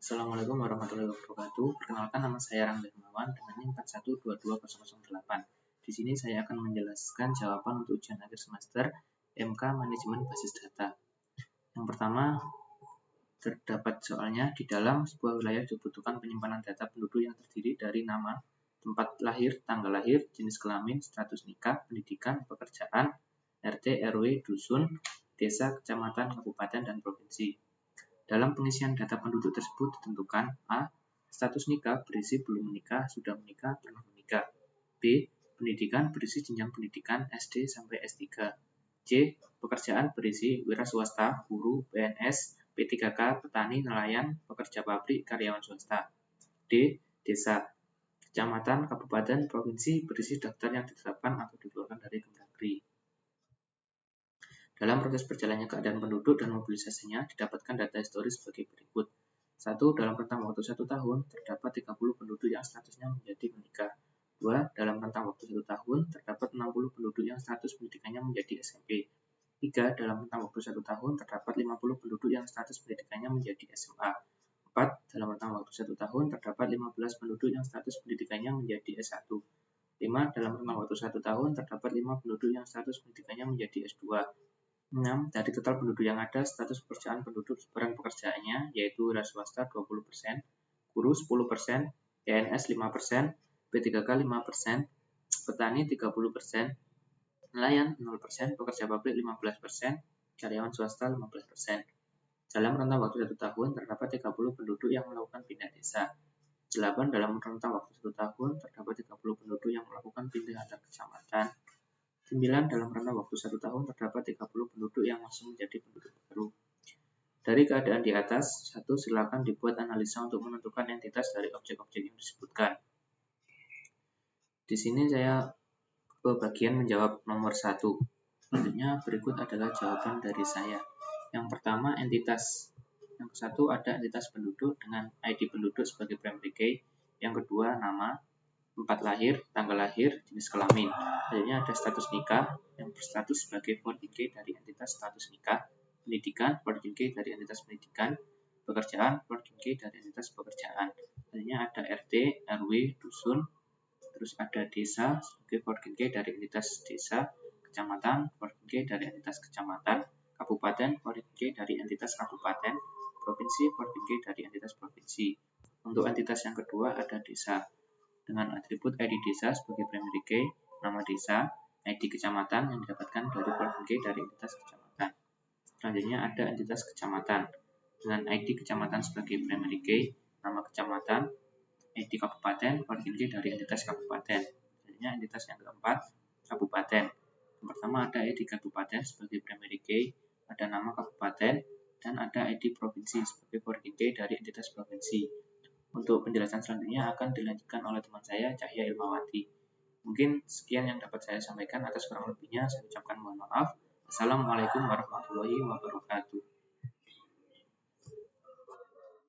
Assalamualaikum warahmatullahi wabarakatuh. Perkenalkan, nama saya Rangga Himawan dengan NIM 4122008. Di sini saya akan menjelaskan jawaban untuk ujian akhir semester MK Manajemen Basis Data. Yang pertama, terdapat soalnya di dalam sebuah wilayah dibutuhkan penyimpanan data penduduk yang terdiri dari nama, tempat lahir, tanggal lahir, jenis kelamin, status nikah, pendidikan, pekerjaan, RT, RW, dusun, desa, kecamatan, kabupaten, dan provinsi. Dalam pengisian data penduduk tersebut ditentukan A. Status nikah berisi belum menikah, sudah menikah, pernah menikah. B. Pendidikan berisi jenjang pendidikan SD sampai S3. C. Pekerjaan berisi wira swasta, guru, PNS, P3K, petani, nelayan, pekerja pabrik, karyawan swasta. D. Desa, kecamatan, kabupaten, provinsi berisi daftar yang ditetapkan atau dikeluarkan dari Kemdagri. Dalam proses berjalannya keadaan penduduk dan mobilisasinya, didapatkan data historis sebagai berikut. 1. Dalam rentang waktu 1 tahun, terdapat 30 penduduk yang statusnya menjadi menikah. 2. Dalam rentang waktu 1 tahun, terdapat 60 penduduk yang status pendidikannya menjadi SMP. 3. Dalam rentang waktu 1 tahun, terdapat 50 penduduk yang status pendidikannya menjadi SMA. 4. Dalam rentang waktu 1 tahun, terdapat 15 penduduk yang status pendidikannya menjadi S1. 5. Dalam rentang waktu 1 tahun, terdapat 5 penduduk yang status pendidikannya menjadi S2. 6. Dari total penduduk yang ada, status pekerjaan penduduk sebaran pekerjaannya yaitu wira swasta 20%, guru 10%, PNS 5%, P3K 5%, petani 30%, nelayan 0%, pekerja pabrik 15%, karyawan swasta 15%. Dalam rentang waktu 1 tahun, terdapat 30 penduduk yang melakukan pindah desa. 8. Dalam rentang waktu 1 tahun, terdapat 30 penduduk yang melakukan pindah antar kecamatan. 9. Dalam rentang waktu 1 tahun, terdapat 30 penduduk yang langsung menjadi penduduk baru. Dari keadaan di atas, 1. Silakan dibuat analisa untuk menentukan entitas dari objek-objek yang disebutkan. Di sini saya ke bagian menjawab nomor 1. Selanjutnya berikut adalah jawaban dari saya. Yang pertama, entitas. Yang ke-1 ada entitas penduduk dengan ID penduduk sebagai primary key. Yang kedua, nama, tempat lahir, tanggal lahir, jenis kelamin. Selanjutnya ada status nikah yang berstatus sebagai foreign key dari entitas status nikah. Pendidikan, foreign key dari entitas pendidikan. Pekerjaan, foreign key dari entitas pekerjaan. Selanjutnya ada RT, RW, dusun. Terus ada desa sebagai foreign key dari entitas desa. Kecamatan, foreign key dari entitas kecamatan. Kabupaten, foreign key dari entitas kabupaten. Provinsi, foreign key dari entitas provinsi. Untuk entitas yang kedua ada desa dengan atribut ID desa sebagai primary key, nama desa, ID kecamatan yang didapatkan dari foreign key dari entitas kecamatan. Selanjutnya ada entitas kecamatan dengan ID kecamatan sebagai primary key, nama kecamatan, ID kabupaten, foreign key dari entitas kabupaten. Selanjutnya entitas yang keempat, kabupaten. Yang pertama ada ID kabupaten sebagai primary key, ada nama kabupaten, dan ada ID provinsi sebagai foreign key dari entitas provinsi. Untuk penjelasan selanjutnya akan dilanjutkan oleh teman saya, Cahya Ilmawati. Mungkin sekian yang dapat saya sampaikan, atas kurang lebihnya saya ucapkan mohon maaf. Assalamualaikum warahmatullahi wabarakatuh.